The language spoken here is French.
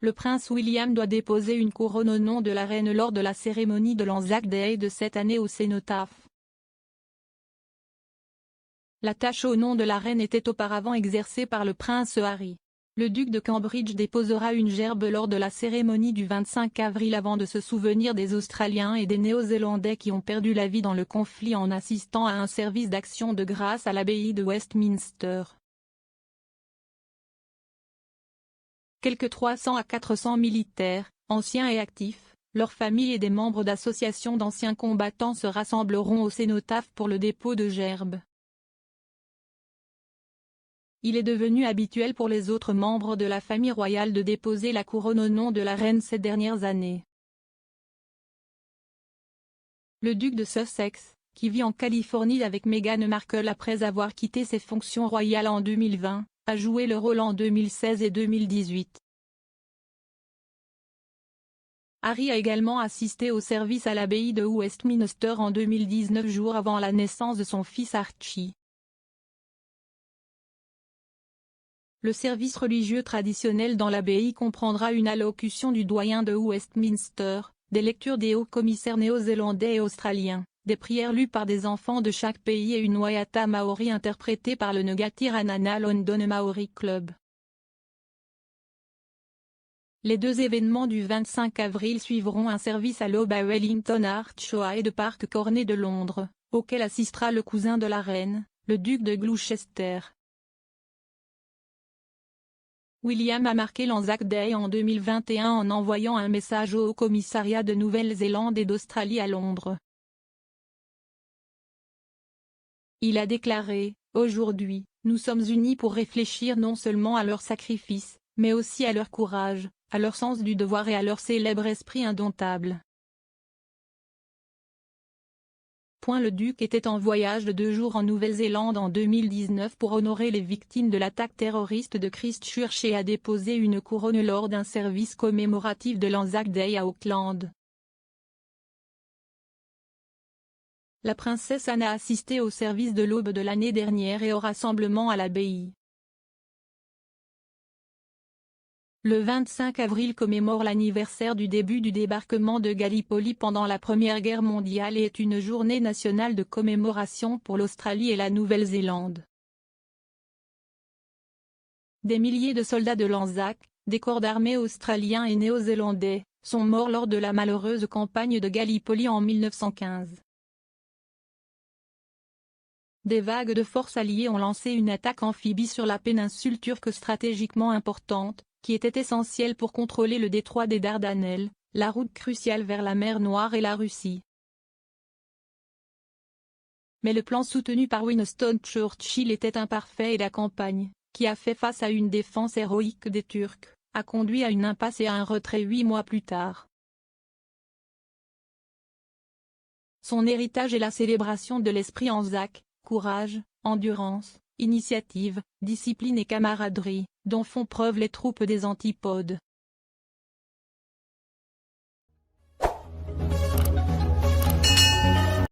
Le prince William doit déposer une couronne au nom de la reine lors de la cérémonie de l'Anzac Day de cette année au cénotaphe. La tâche au nom de la reine était auparavant exercée par le prince Harry. Le duc de Cambridge déposera une gerbe lors de la cérémonie du 25 avril avant de se souvenir des Australiens et des Néo-Zélandais qui ont perdu la vie dans le conflit en assistant à un service d'action de grâce à l'abbaye de Westminster. Quelques 300 à 400 militaires, anciens et actifs, leurs familles et des membres d'associations d'anciens combattants se rassembleront au cénotaphe pour le dépôt de gerbes. Il est devenu habituel pour les autres membres de la famille royale de déposer la couronne au nom de la reine ces dernières années. Le duc de Sussex, qui vit en Californie avec Meghan Markle après avoir quitté ses fonctions royales en 2020, a joué le rôle en 2016 et 2018. Harry a également assisté au service à l'abbaye de Westminster en 2019 jours avant la naissance de son fils Archie. Le service religieux traditionnel dans l'abbaye comprendra une allocution du doyen de Westminster, des lectures des hauts commissaires néo-zélandais et australiens, des prières lues par des enfants de chaque pays et une waiata maori interprétée par le Ngati Ranana London Maori Club. Les deux événements du 25 avril suivront un service à l'aube à Wellington Arch au Hyde Park Cornet de Londres, auquel assistera le cousin de la reine, le duc de Gloucester. William a marqué l'Anzac Day en 2021 en envoyant un message au Haut-Commissariat de Nouvelle-Zélande et d'Australie à Londres. Il a déclaré « Aujourd'hui, nous sommes unis pour réfléchir non seulement à leur sacrifice, mais aussi à leur courage, à leur sens du devoir et à leur célèbre esprit indomptable. » Le duc était en voyage de 2 jours en Nouvelle-Zélande en 2019 pour honorer les victimes de l'attaque terroriste de Christchurch et a déposé une couronne lors d'un service commémoratif de l'Anzac Day à Auckland. La princesse Anne a assisté au service de l'aube de l'année dernière et au rassemblement à l'abbaye. Le 25 avril commémore l'anniversaire du début du débarquement de Gallipoli pendant la Première Guerre mondiale et est une journée nationale de commémoration pour l'Australie et la Nouvelle-Zélande. Des milliers de soldats de l'Anzac, des corps d'armée australiens et néo-zélandais, sont morts lors de la malheureuse campagne de Gallipoli en 1915. Des vagues de forces alliées ont lancé une attaque amphibie sur la péninsule turque stratégiquement importante, qui était essentielle pour contrôler le détroit des Dardanelles, la route cruciale vers la mer Noire et la Russie. Mais le plan soutenu par Winston Churchill était imparfait et la campagne, qui a fait face à une défense héroïque des Turcs, a conduit à une impasse et à un retrait 8 mois plus tard. Son héritage est la célébration de l'esprit Anzac, courage, endurance, initiative, discipline et camaraderie, dont font preuve les troupes des Antipodes.